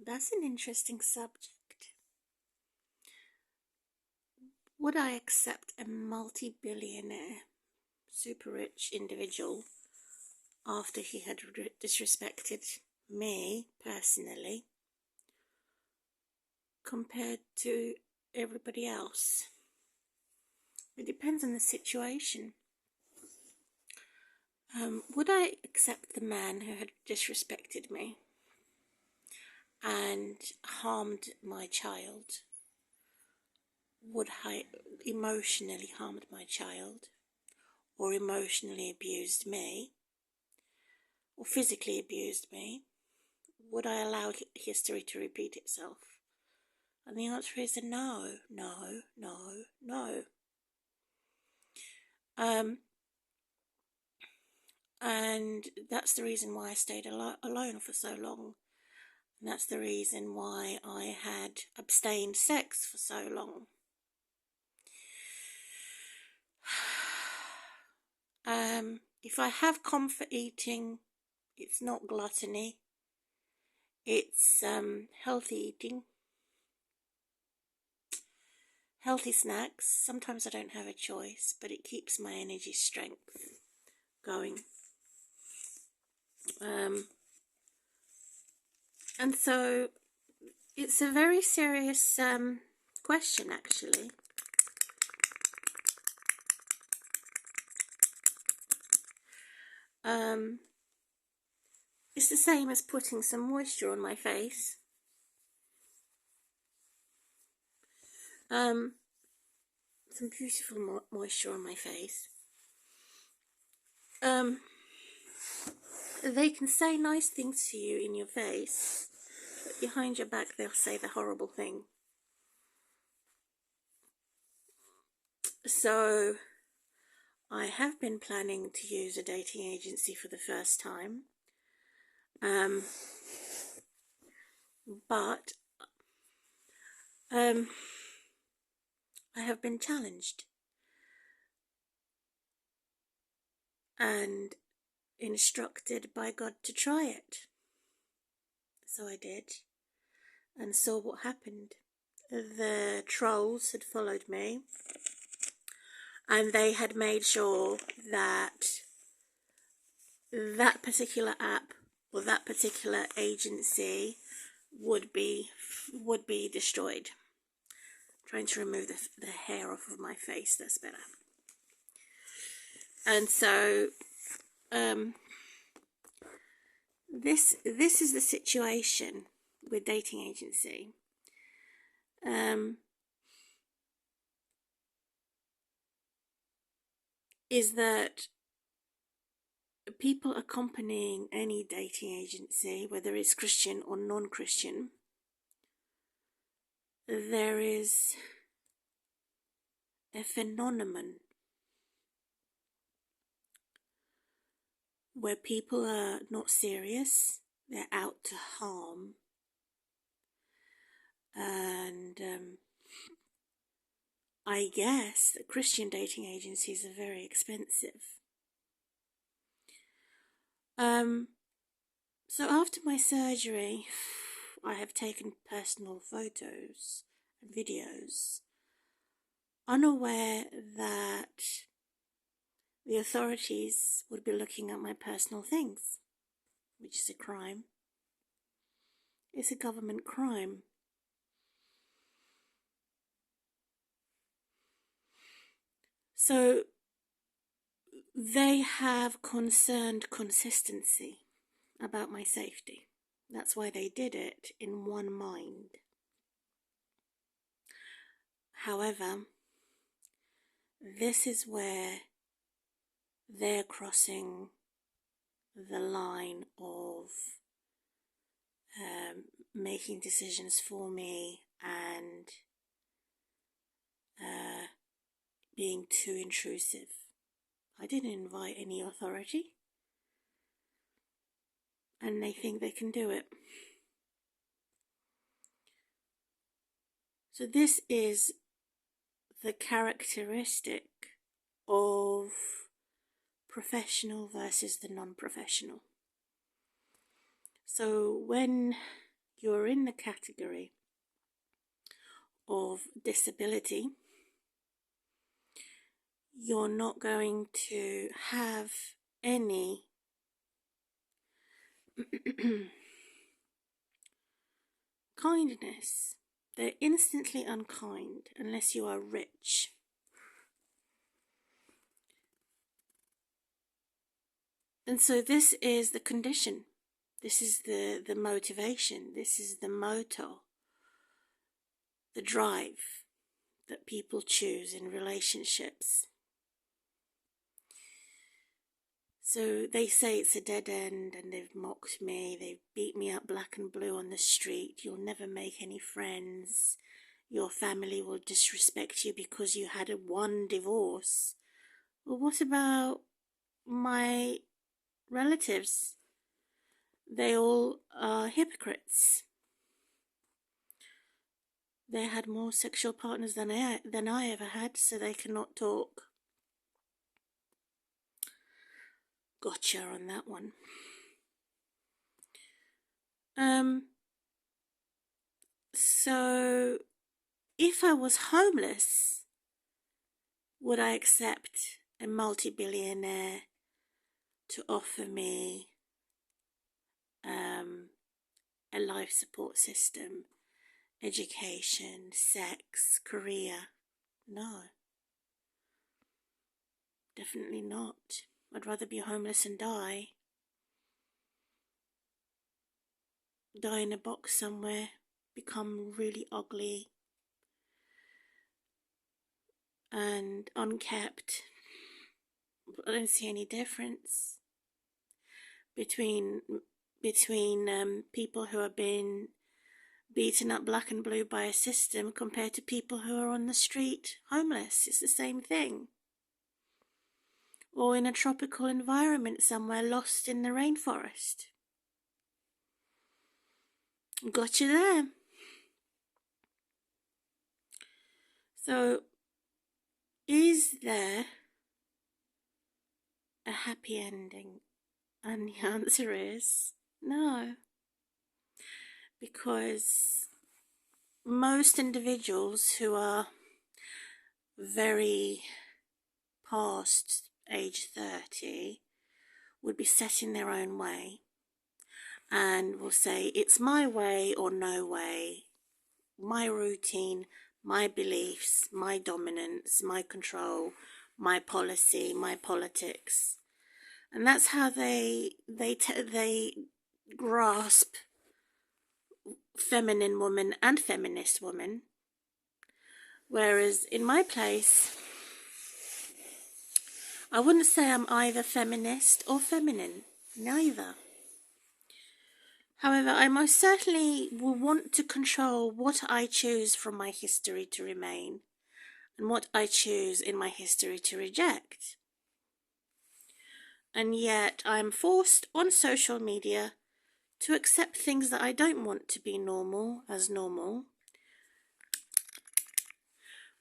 That's an interesting subject. Would I accept a multi-billionaire, super rich individual after he had disrespected me personally compared to everybody else? It depends on the situation. Would I accept the man who had disrespected me and harmed my child? Would I emotionally harmed my child, or emotionally abused me, or physically abused me? Would I allow history to repeat itself? And the answer is a no, no, no, no. And that's the reason why I stayed alone for so long. And that's the reason why I had abstained sex for so long. If I have comfort eating, it's not gluttony. It's healthy eating. Healthy snacks. Sometimes I don't have a choice, but it keeps my energy strength going. And so it's a very serious question, actually. It's the same as putting some moisture on my face. Some beautiful moisture on my face. They can say nice things to you in your face, but behind your back they'll say the horrible thing. So I have been planning to use a dating agency for the first time, but I have been challenged and instructed by God to try it. So I did, and saw what happened. The trolls had followed me, and they had made sure that that particular app or that particular agency would be destroyed. I'm trying to remove the hair off of my face. That's better. And so this is the situation with dating agency. Is that people accompanying any dating agency, whether it's Christian or non-Christian, there is a phenomenon where people are not serious, they're out to harm. And I guess that Christian dating agencies are very expensive. So after my surgery, I have taken personal photos and videos, unaware that the authorities would be looking at my personal things, which is a crime. It's a government crime. So they have concerned consistency about my safety. That's why they did it in one mind. However, this is where they're crossing the line of making decisions for me and being too intrusive. I didn't invite any authority, and they think they can do it. So this is the characteristic of professional versus the non-professional. So when you're in the category of disability, you're not going to have any kindness. They're instantly unkind unless you are rich. And so this is the condition. This is the motivation. This is the motor, the drive that people choose in relationships. So they say it's a dead end, and they've mocked me, they've beat me up black and blue on the street, you'll never make any friends, your family will disrespect you because you had one divorce. Well, what about my relatives? They all are hypocrites. They had more sexual partners than I ever had, so they cannot talk. Gotcha on that one. So if I was homeless, would I accept a multi-billionaire to offer me a life support system, education, sex, career? No, definitely not. I'd rather be homeless and die in a box somewhere, become really ugly and unkept. I don't see any difference between people who are being beaten up black and blue by a system compared to people who are on the street homeless. It's the same thing. Or in a tropical environment somewhere, lost in the rainforest. Got you there. So, is there a happy ending? And the answer is no. Because most individuals who are very past age 30 would be set in their own way and will say, it's my way or no way, my routine, my beliefs, my dominance, my control, my policy, my politics. And that's how they grasp feminine woman and feminist woman. Whereas in my place, I wouldn't say I'm either feminist or feminine, neither. However, I most certainly will want to control what I choose from my history to remain and what I choose in my history to reject. And yet I'm forced on social media to accept things that I don't want to be normal as normal,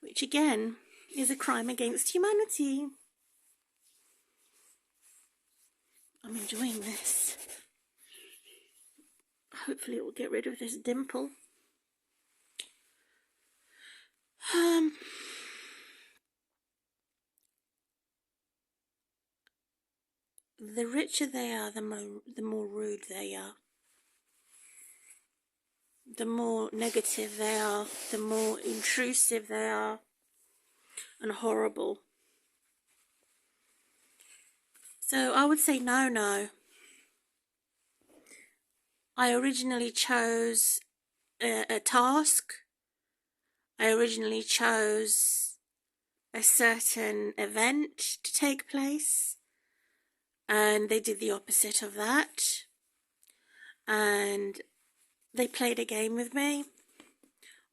which again is a crime against humanity. I'm enjoying this. Hopefully it will get rid of this dimple. The richer they are, the more rude they are. The more negative they are, the more intrusive they are, and horrible. So I would say no. I originally chose a task. I originally chose a certain event to take place, and they did the opposite of that. And they played a game with me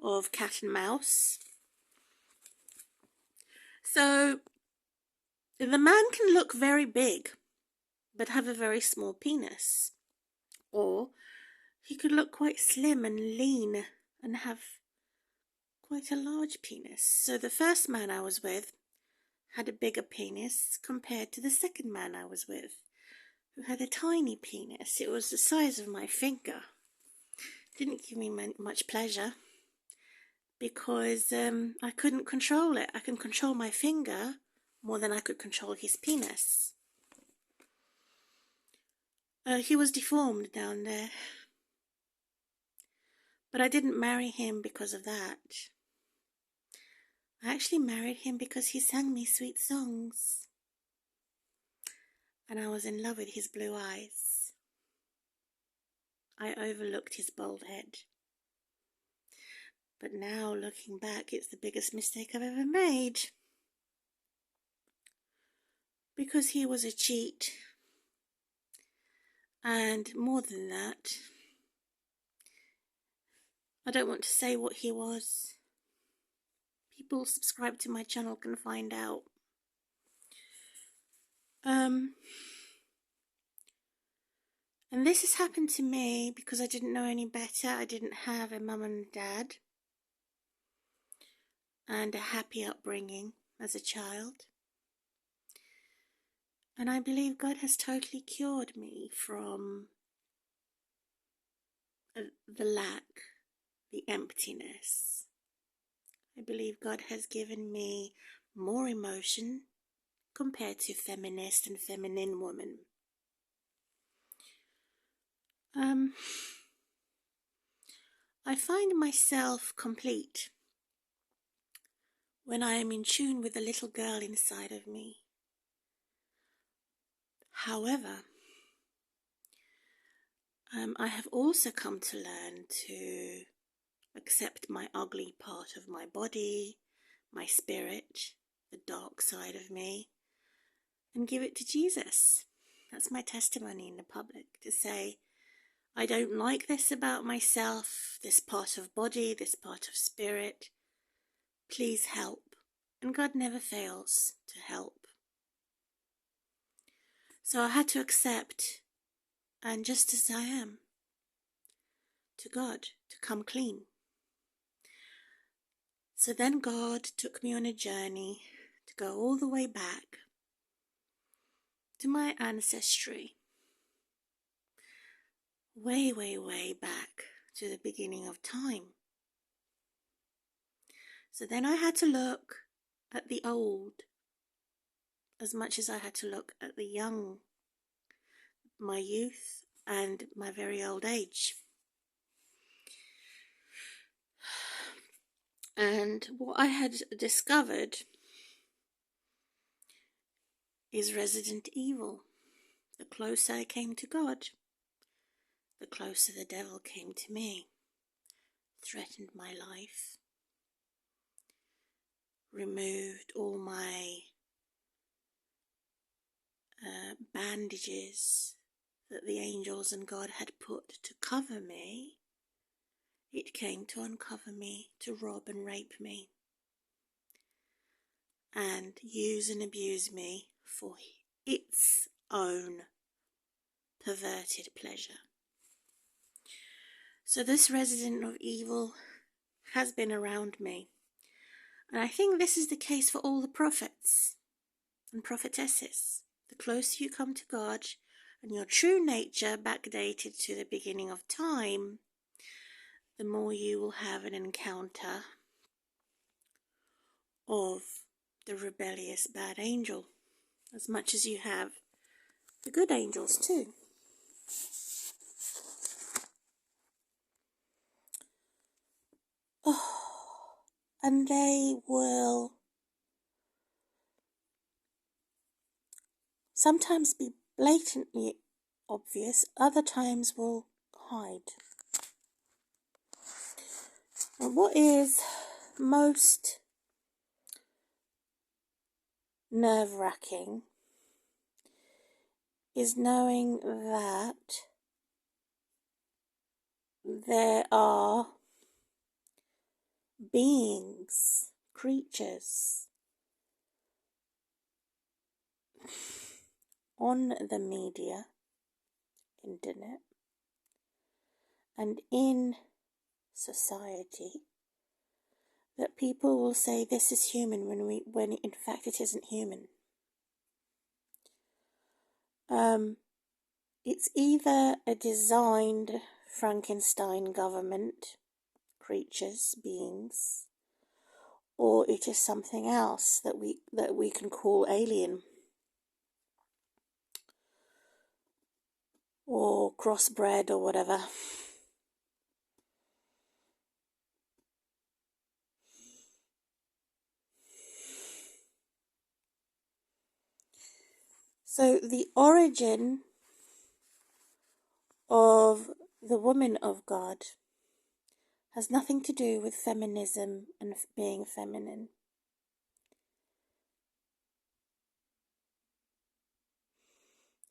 of cat and mouse. So the man can look very big but have a very small penis, or he could look quite slim and lean and have quite a large penis. So the first man I was with had a bigger penis compared to the second man I was with, who had a tiny penis. It was the size of my finger. didn't give me much pleasure, because I couldn't control it. I can control my finger more than I could control his penis. He was deformed down there, but I didn't marry him because of that. I actually married him because he sang me sweet songs, and I was in love with his blue eyes. I overlooked his bald head. But now, looking back, it's the biggest mistake I've ever made. Because he was a cheat. And more than that, I don't want to say what he was. People subscribe to my channel can find out. And this has happened to me because I didn't know any better. I didn't have a mum and dad and a happy upbringing as a child. And I believe God has totally cured me from the lack, the emptiness. I believe God has given me more emotion compared to feminist and feminine women. I find myself complete when I am in tune with the little girl inside of me. However, I have also come to learn to accept my ugly part of my body, my spirit, the dark side of me, and give it to Jesus. That's my testimony in the public, to say, I don't like this about myself, this part of body, this part of spirit. Please help. And God never fails to help. So I had to accept, and just as I am, to God, to come clean. So then God took me on a journey to go all the way back to my ancestry. Way, way, way back to the beginning of time. So then I had to look at the old as much as I had to look at the young, my youth and my very old age. And what I had discovered is resident evil. The closer I came to God, the closer the devil came to me, threatened my life, removed all my bandages that the angels and God had put to cover me. It came to uncover me, to rob and rape me, and use and abuse me for its own perverted pleasure. So this resident of evil has been around me, and I think this is the case for all the prophets and prophetesses. The closer you come to God and your true nature backdated to the beginning of time, the more you will have an encounter of the rebellious bad angel, as much as you have the good angels too. And they will sometimes be blatantly obvious, other times will hide. And what is most nerve-wracking is knowing that there are beings, creatures on the media, internet, and in society that people will say this is human when in fact it isn't human. It's either a designed Frankenstein government creatures, beings, or it is something else that we can call alien or crossbred or whatever. So the origin of the woman of God has nothing to do with feminism and being feminine.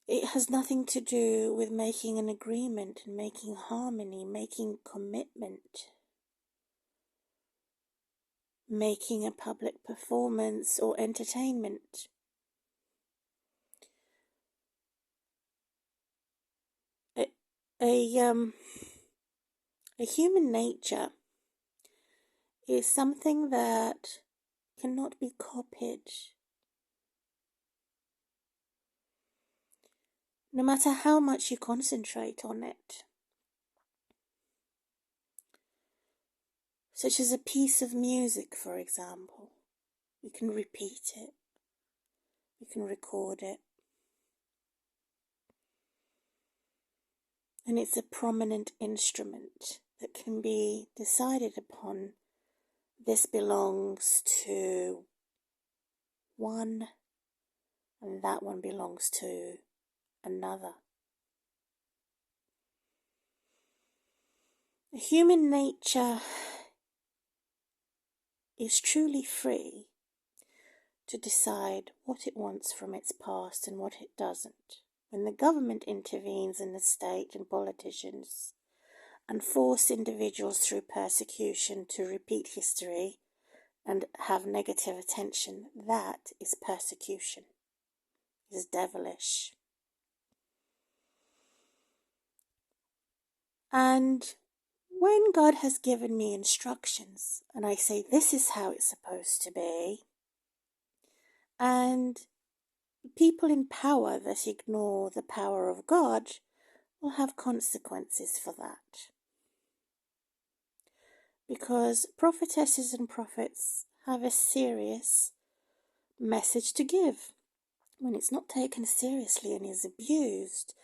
It has nothing to do with making an agreement and making harmony, making commitment, making a public performance or entertainment. A human nature is something that cannot be copied. No matter how much you concentrate on it. Such as a piece of music, for example. We can repeat it. We can record it. And it's a prominent instrument that can be decided upon. This belongs to one, and that one belongs to another. Human nature is truly free to decide what it wants from its past and what it doesn't. When the government intervenes in the state and politicians and force individuals through persecution to repeat history and have negative attention, that is persecution. It is devilish. And when God has given me instructions and I say this is how it's supposed to be, and people in power that ignore the power of God will have consequences for that. Because prophetesses and prophets have a serious message to give. When it's not taken seriously and is abused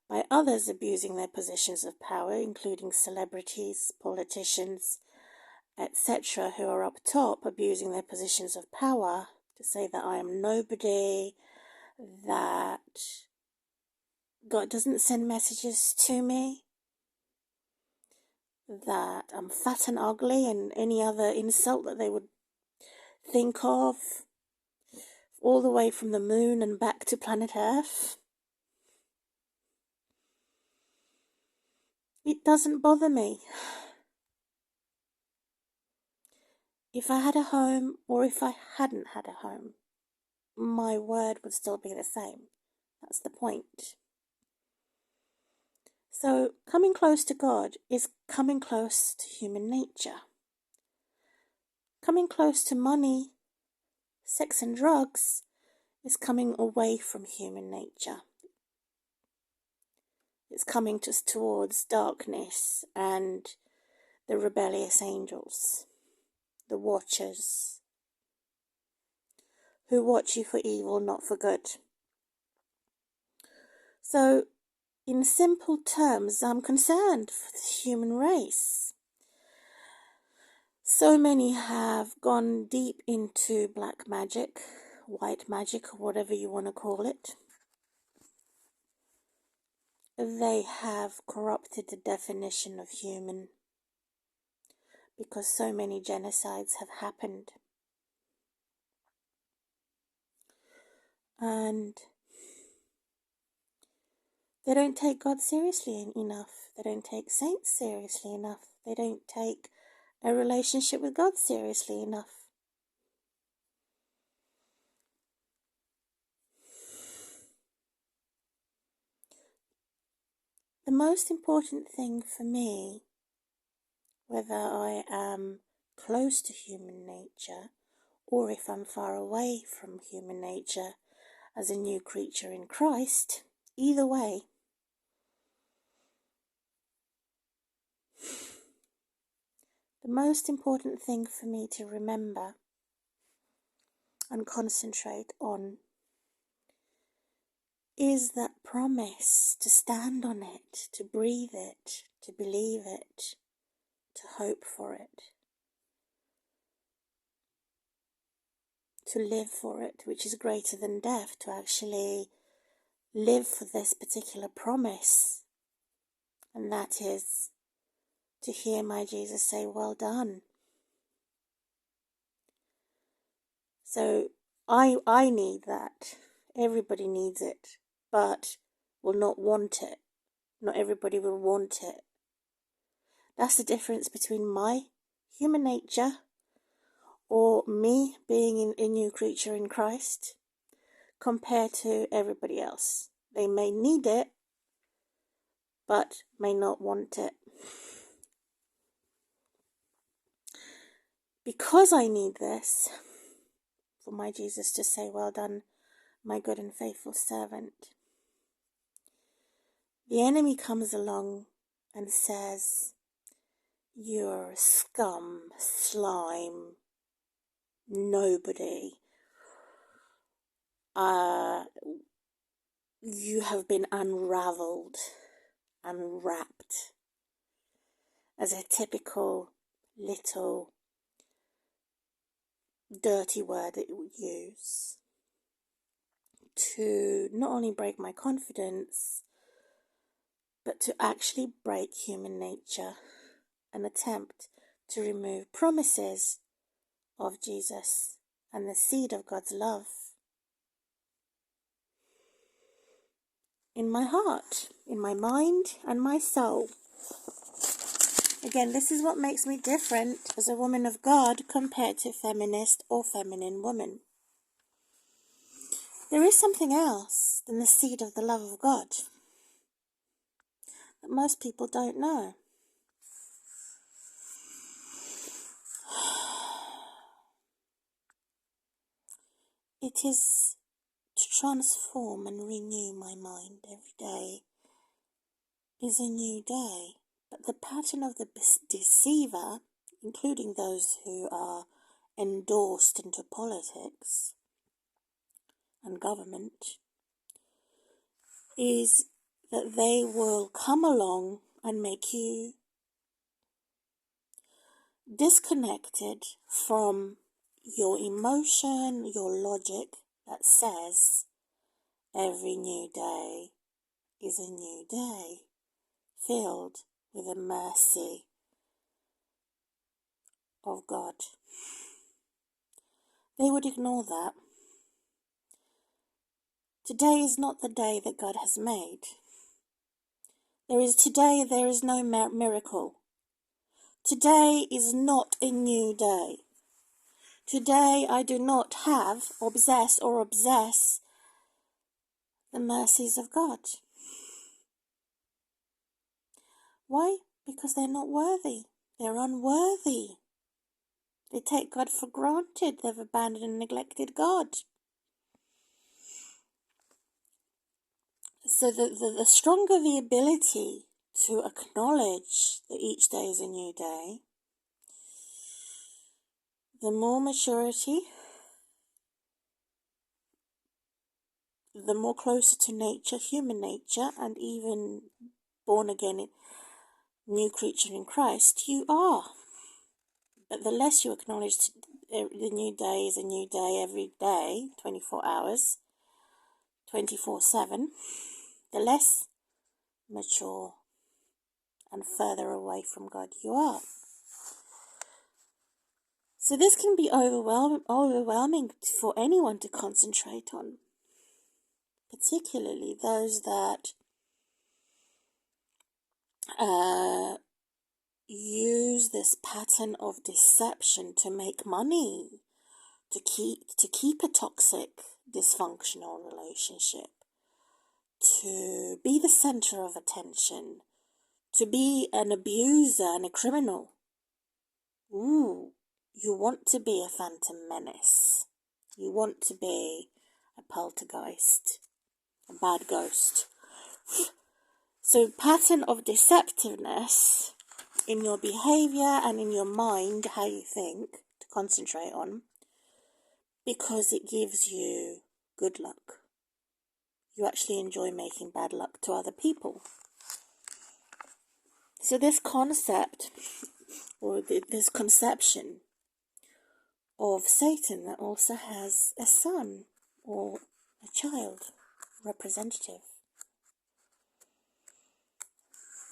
by others abusing their positions of power, including celebrities, politicians, etc., who are up top abusing their positions of power to say that I am nobody, that God doesn't send messages to me, that I'm fat and ugly, and any other insult that they would think of, all the way from the moon and back to planet Earth. It doesn't bother me. If I had a home or if I hadn't had a home, my word would still be the same. That's the point. So coming close to God is coming close to human nature. Coming close to money, sex and drugs is coming away from human nature. It's coming towards darkness and the rebellious angels, the watchers, who watch you for evil, not for good. So, in simple terms, I'm concerned for the human race. So many have gone deep into black magic, white magic, or whatever you want to call it. They have corrupted the definition of human because so many genocides have happened. And they don't take God seriously enough. They don't take saints seriously enough. They don't take a relationship with God seriously enough. The most important thing for me, whether I am close to human nature or if I'm far away from human nature as a new creature in Christ, either way, The most important thing for me to remember and concentrate on is that promise, to stand on it, to breathe it, to believe it, to hope for it, to live for it, which is greater than death, to actually live for this particular promise. And that is to hear my Jesus say, well done. So I need that. Everybody needs it, but will not want it. Not everybody will want it. That's the difference between my human nature, or me being a new creature in Christ, compared to everybody else. They may need it, but may not want it. Because I need this, for my Jesus to say, well done, my good and faithful servant, the enemy comes along and says, you're scum, slime, nobody. You have been unraveled, unwrapped, as a typical little dirty word it would use to not only break my confidence, but to actually break human nature, an attempt to remove promises of Jesus and the seed of God's love in my heart, in my mind, and my soul. Again, this is what makes me different as a woman of God compared to feminist or feminine woman. There is something else than the seed of the love of God that most people don't know. It is to transform and renew my mind every day is a new day. But the pattern of the deceiver, including those who are endorsed into politics and government, is that they will come along and make you disconnected from your emotion, your logic that says every new day is a new day filled with the mercy of God. They would ignore that. Today is not the day that God has made. There is no miracle. Today is not a new day. Today I do not have, obsess the mercies of God. Why? Because they're not worthy. They're unworthy. They take God for granted. They've abandoned and neglected God. So the stronger the ability to acknowledge that each day is a new day, the more maturity, the more closer to nature, human nature, and even born again, new creature in Christ, you are. But the less you acknowledge the new day is a new day every day, 24 hours, 24/7, the less mature and further away from God you are. So this can be overwhelming for anyone to concentrate on, particularly those that use this pattern of deception to make money, to keep a toxic, dysfunctional relationship, to be the center of attention, to be an abuser and a criminal. Ooh, you want to be a phantom menace. You want to be a poltergeist, a bad ghost. So pattern of deceptiveness in your behaviour and in your mind, how you think, to concentrate on, because it gives you good luck. You actually enjoy making bad luck to other people. So this concept, or this conception of Satan that also has a son or a child representative,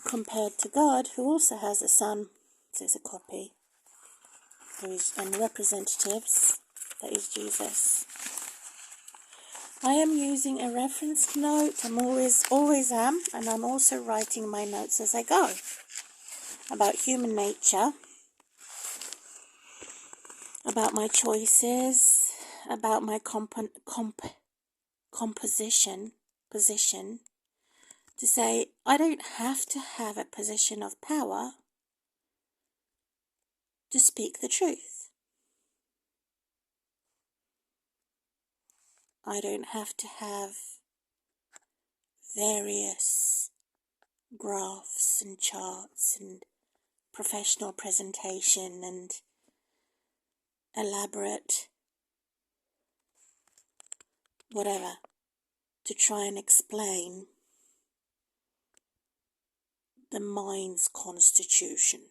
compared to God, who also has a son, so it's a copy, and representatives, that is Jesus. I am using a reference note. I'm always am, and I'm also writing my notes as I go about human nature, about my choices, about my position, to say I don't have to have a position of power to speak the truth. I don't have to have various graphs and charts and professional presentation and elaborate whatever to try and explain the mind's constitution.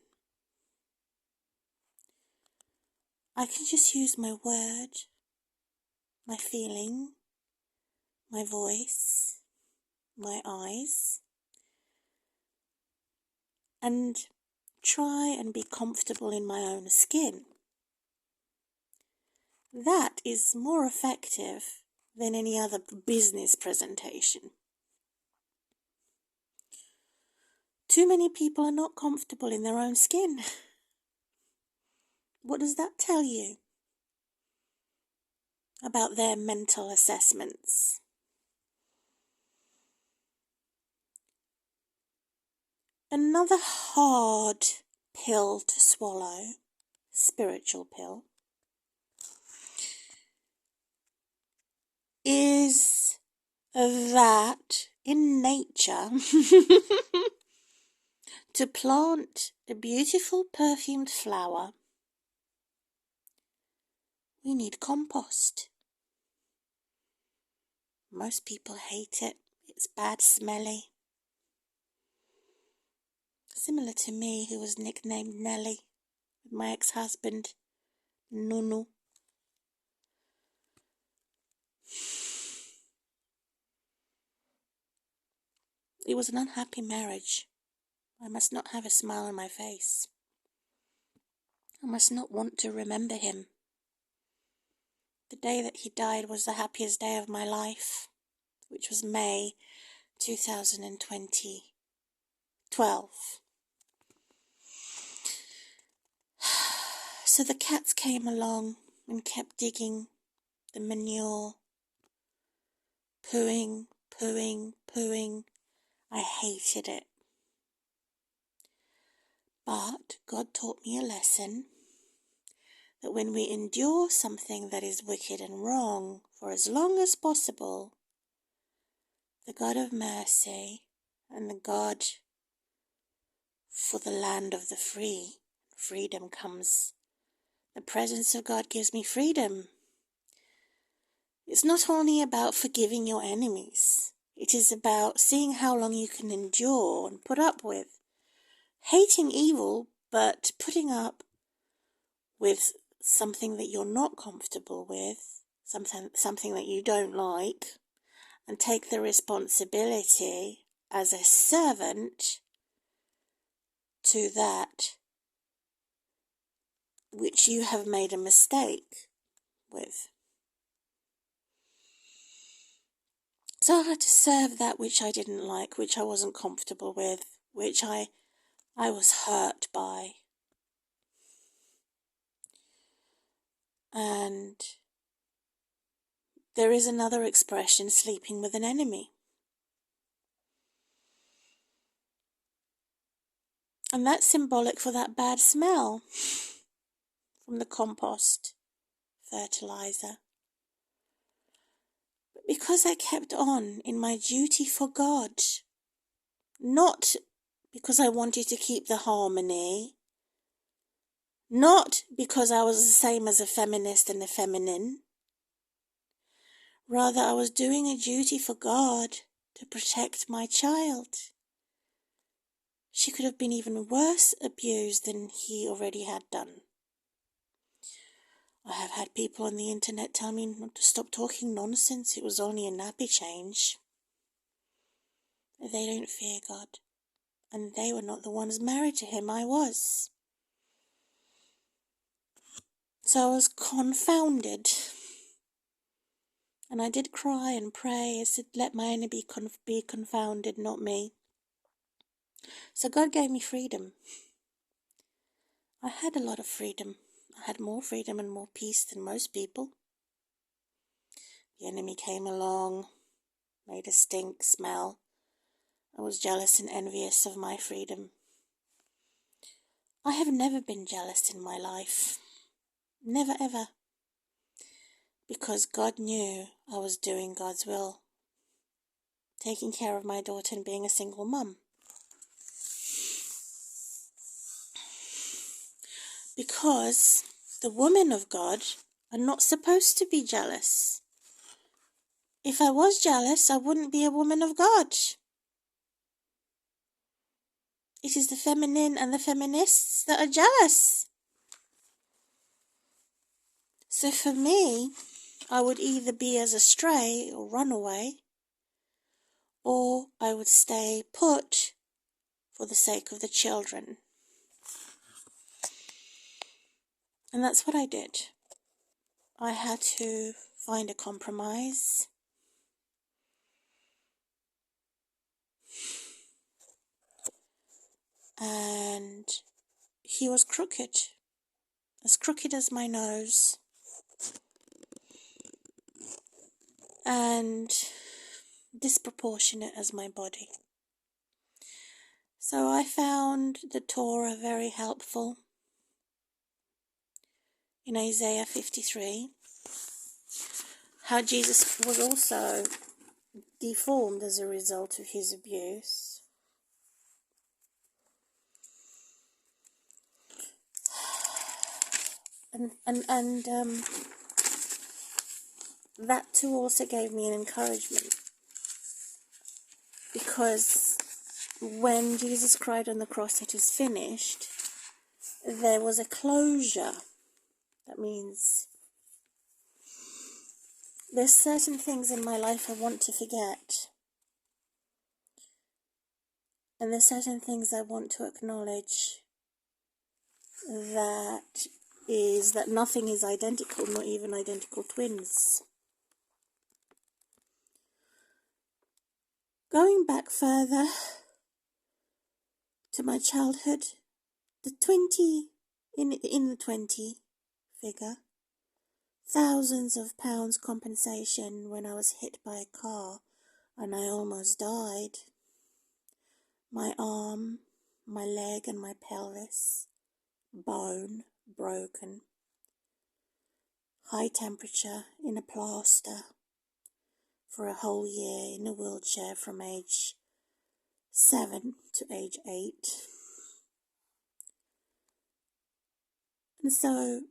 I can just use my word, my feeling, my voice, my eyes, and try and be comfortable in my own skin. That is more effective than any other business presentation. Too many people are not comfortable in their own skin. What does that tell you about their mental assessments? Another hard pill to swallow, spiritual pill, is that in nature, to plant a beautiful perfumed flower, we need compost. Most people hate it. It's bad, smelly. Similar to me, who was nicknamed Nelly with my ex-husband, Nunu. It was an unhappy marriage. I must not have a smile on my face. I must not want to remember him. The day that he died was the happiest day of my life, which was May 2012. So the cats came along and kept digging the manure, pooing. I hated it. But God taught me a lesson that when we endure something that is wicked and wrong for as long as possible, the God of mercy and the God for the land of the free, freedom comes. The presence of God gives me freedom. It's not only about forgiving your enemies. It is about seeing how long you can endure and put up with. Hating evil, but putting up with something that you're not comfortable with, something that you don't like, and take the responsibility as a servant to that which you have made a mistake with. So I had to serve that which I didn't like, which I wasn't comfortable with, which I was hurt by. And there is another expression, sleeping with an enemy. And that's symbolic for that bad smell from the compost fertilizer. But because I kept on in my duty for God, not because I wanted to keep the harmony, not because I was the same as a feminist and a feminine. Rather, I was doing a duty for God to protect my child. She could have been even worse abused than he already had done. I have had people on the internet tell me not to stop talking nonsense. It was only a nappy change. They don't fear God. And they were not the ones married to him. I was. So I was confounded. And I did cry and pray. I said, let my enemy be confounded, not me. So God gave me freedom. I had a lot of freedom. I had more freedom and more peace than most people. The enemy came along, made a stink smell. I was jealous and envious of my freedom. I have never been jealous in my life. Never ever. Because God knew I was doing God's will. Taking care of my daughter and being a single mum. Because the women of God are not supposed to be jealous. If I was jealous, I wouldn't be a woman of God. It is the feminine and the feminists that are jealous. So for me, I would either be as a stray or run away, or I would stay put for the sake of the children. And that's what I did. I had to find a compromise. And he was crooked. As crooked as my nose. And disproportionate as my body. So I found the Torah very helpful. In Isaiah 53, how Jesus was also deformed as a result of his abuse. And that too also gave me an encouragement. Because when Jesus cried on the cross, it is finished, there was a closure. That means there's certain things in my life I want to forget. And there's certain things I want to acknowledge that nothing is identical, not even identical twins. Going back further to my childhood, the 20, in the 20 figure, thousands of pounds compensation when I was hit by a car and I almost died. My arm, my leg and my pelvis, bone broken. High temperature in a plaster for a whole year in a wheelchair from age 7 to age 8. And so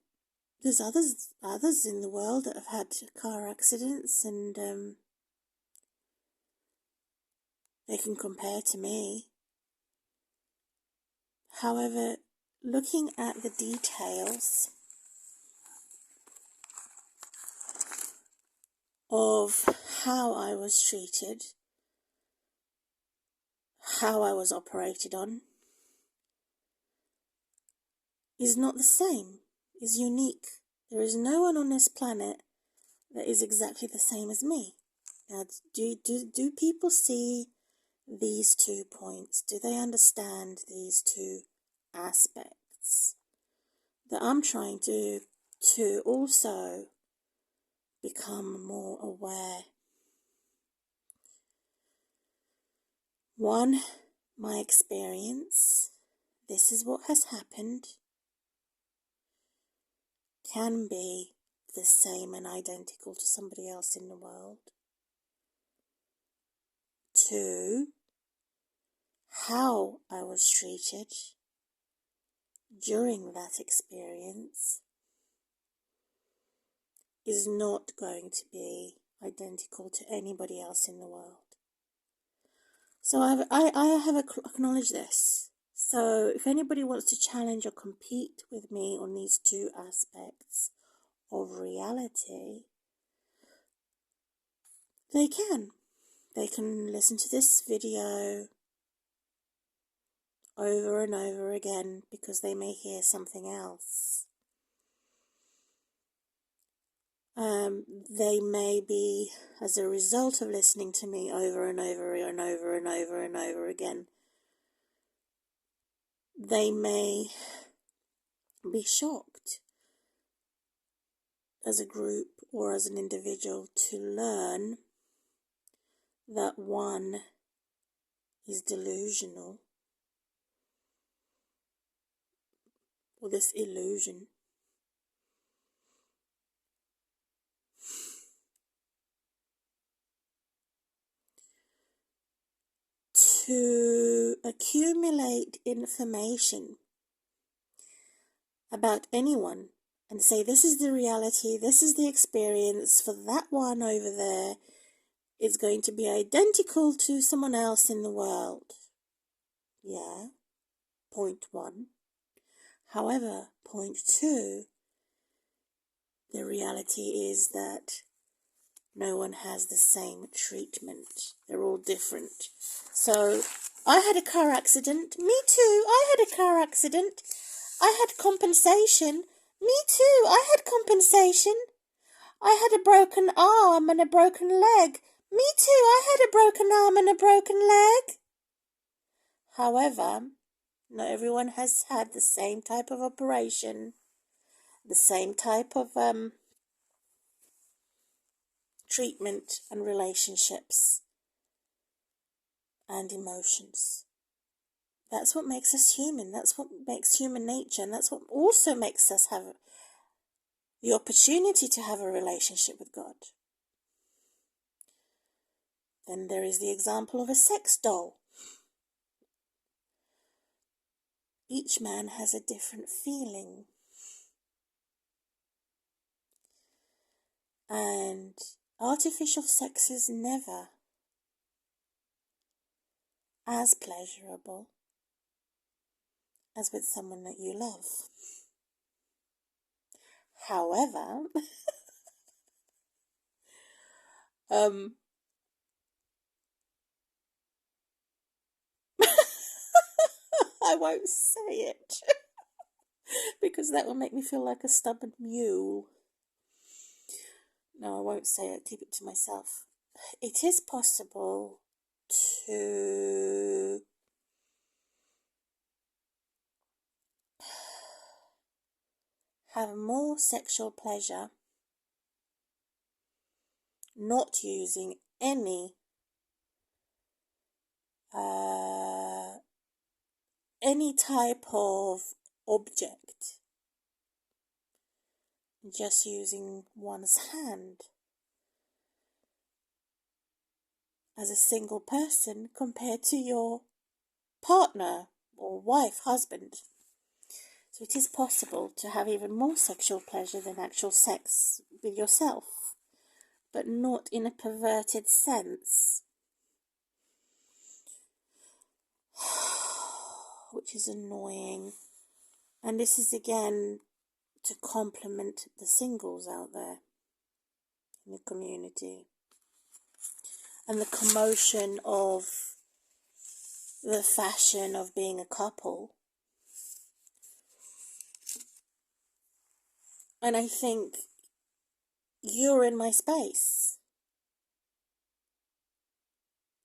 there's others in the world that have had car accidents and they can compare to me. However, looking at the details of how I was treated, how I was operated on, is not the same, is unique. There is no one on this planet that is exactly the same as me. Now, do people see these 2 points? Do they understand these 2 aspects that I'm trying to also become more aware? One, my experience, this is what has happened, can be the same and identical to somebody else in the world. 2, how I was treated during that experience is not going to be identical to anybody else in the world. So I have acknowledged this. So if anybody wants to challenge or compete with me on these two aspects of reality, they can. They can listen to this video over and over again because they may hear something else. They may be, as a result of listening to me over and over and over and over and over again, they may be shocked as a group or as an individual to learn that one is delusional, or this illusion. To accumulate information about anyone and say, this is the reality, this is the experience for that one over there, is going to be identical to someone else in the world. Yeah, point one. However, point two, the reality is that no one has the same treatment. They're all different. So, I had a car accident. Me too. I had a car accident. I had compensation. Me too. I had compensation. I had a broken arm and a broken leg. Me too. I had a broken arm and a broken leg. However, not everyone has had the same type of operation, the same type of treatment and relationships and emotions. That's what makes us human. That's what makes human nature. And that's what also makes us have the opportunity to have a relationship with God. Then there is the example of a sex doll. Each man has a different feeling. And artificial sex is never as pleasurable as with someone that you love. However, I won't say it because that will make me feel like a stubborn mule. No, I won't say it. Keep it to myself. It is possible to have more sexual pleasure not using any type of object, just using one's hand as a single person compared to your partner or wife, husband. So it is possible to have even more sexual pleasure than actual sex with yourself, but not in a perverted sense, which is annoying. And this is again to compliment the singles out there in the community and the commotion of the fashion of being a couple. And I think you're in my space.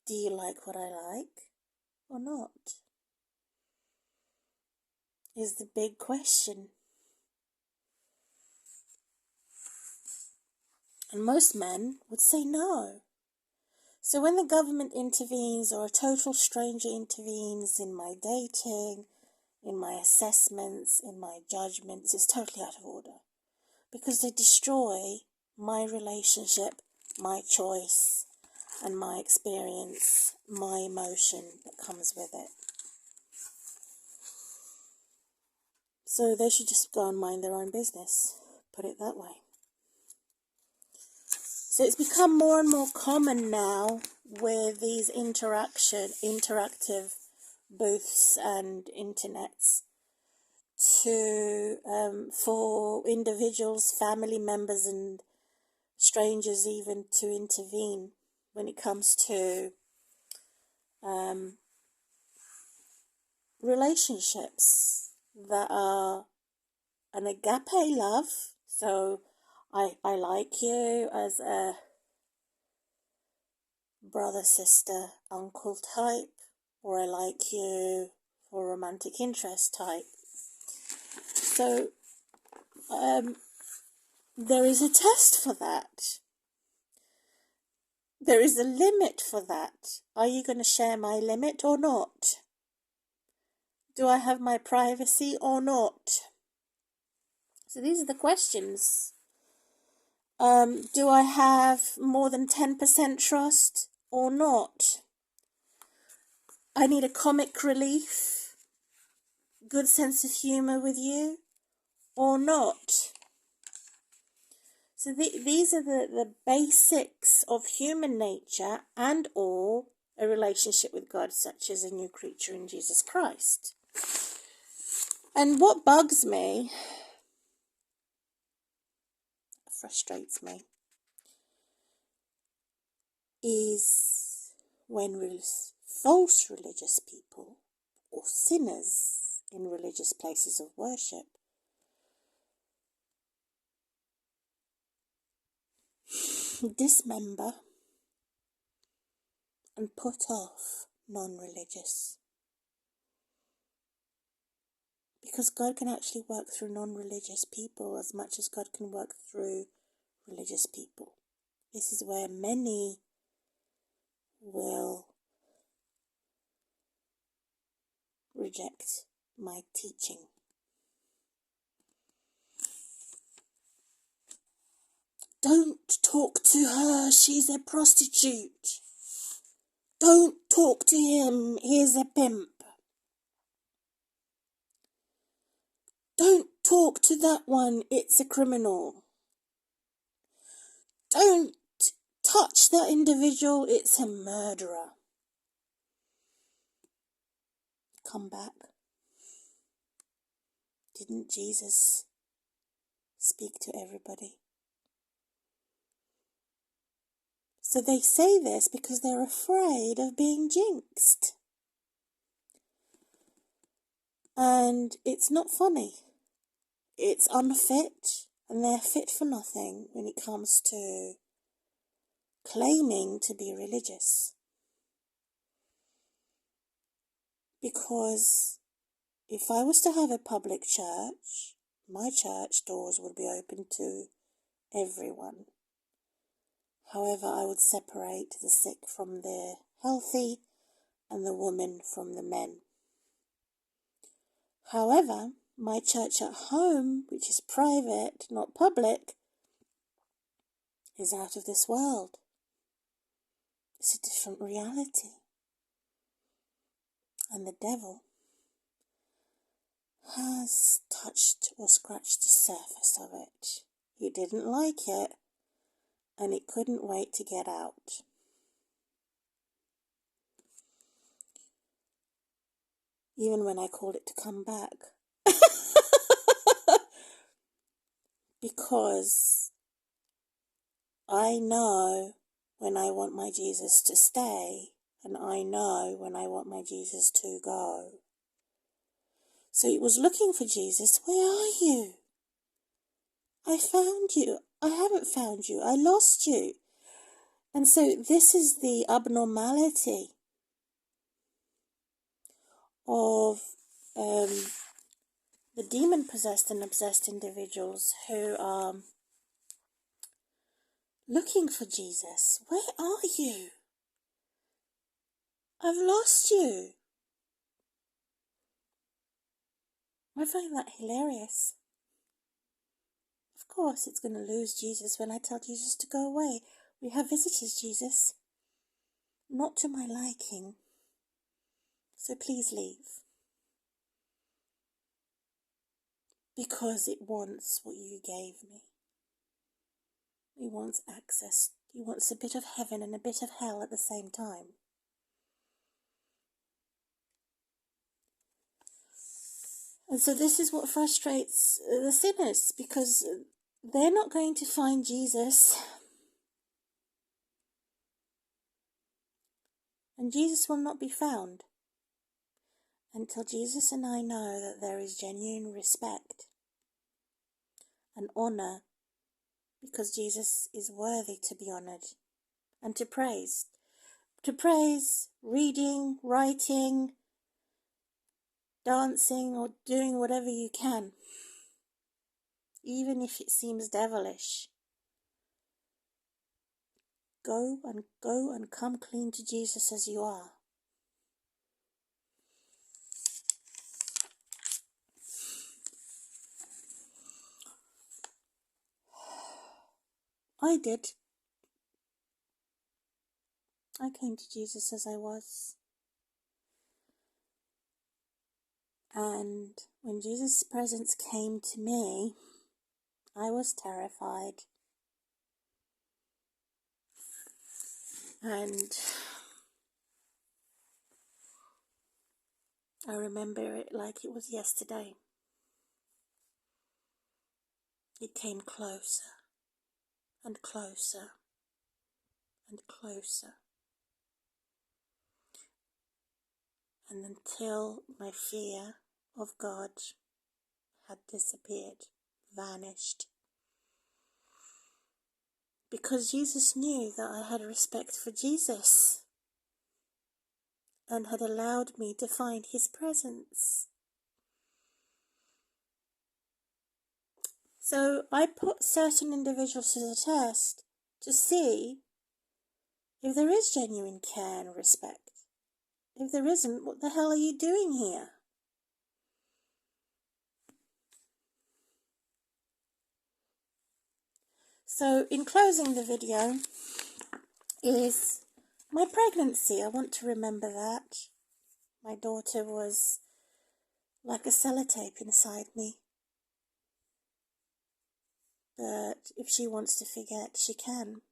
Do you like what I like or not? Is the big question. And most men would say no. So when the government intervenes or a total stranger intervenes in my dating, in my assessments, in my judgments, it's totally out of order. Because they destroy my relationship, my choice, and my experience, my emotion that comes with it. So they should just go and mind their own business, put it that way. So it's become more and more common now with these interactive booths and internets for individuals, family members and strangers even to intervene when it comes to relationships that are an agape love. So I like you as a brother, sister, uncle type, or I like you for romantic interest type. So there is a test for that. There is a limit for that. Are you going to share my limit or not? Do I have my privacy or not? So these are the questions. Do I have more than 10% trust or not? I need a comic relief, good sense of humour with you or not? So these are the basics of human nature and or a relationship with God, such as a new creature in Jesus Christ. And what bugs me, frustrates me, is when false religious people or sinners in religious places of worship dismember and put off non-religious. Because God can actually work through non-religious people as much as God can work through religious people. This is where many will reject my teaching. Don't talk to her, she's a prostitute. Don't talk to him, he's a pimp. Don't talk to that one, it's a criminal. Don't touch that individual, it's a murderer. Come back. Didn't Jesus speak to everybody? So they say this because they're afraid of being jinxed. And it's not funny. It's unfit, and they're fit for nothing when it comes to claiming to be religious. Because if I was to have a public church, my church doors would be open to everyone. However, I would separate the sick from the healthy and the women from the men. However, my church at home, which is private, not public, is out of this world. It's a different reality. And the devil has touched or scratched the surface of it. He didn't like it, and it couldn't wait to get out. Even when I called it to come back. Because I know when I want my Jesus to stay, and I know when I want my Jesus to go. So it was looking for Jesus. Where are you? I found you. I haven't found you. I lost you. And so this is the abnormality of the demon-possessed and obsessed individuals who are looking for Jesus. Where are you? I've lost you. I find that hilarious. Of course, it's going to lose Jesus when I tell Jesus to go away. We have visitors, Jesus. not to my liking. So please leave. Because it wants what you gave me. It wants access. It wants a bit of heaven and a bit of hell at the same time. And so this is what frustrates the sinners, because they're not going to find Jesus. And Jesus will not be found until Jesus and I know that there is genuine respect and honour, because Jesus is worthy to be honoured and to praise. To praise, reading, writing, dancing, or doing whatever you can, even if it seems devilish. Go and come clean to Jesus as you are. I did. I came to Jesus as I was. And when Jesus' presence came to me, I was terrified. And I remember it like it was yesterday. It came closer and closer and closer. And until my fear of God had disappeared, vanished. Because Jesus knew that I had respect for Jesus and had allowed me to find his presence. So I put certain individuals to the test to see if there is genuine care and respect. If there isn't, what the hell are you doing here? So in closing the video is my pregnancy. I want to remember that. My daughter was like a sellotape inside me. But if she wants to forget, she can.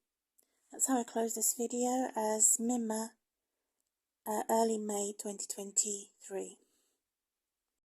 That's how I close this video, as Mimma, early May 2023.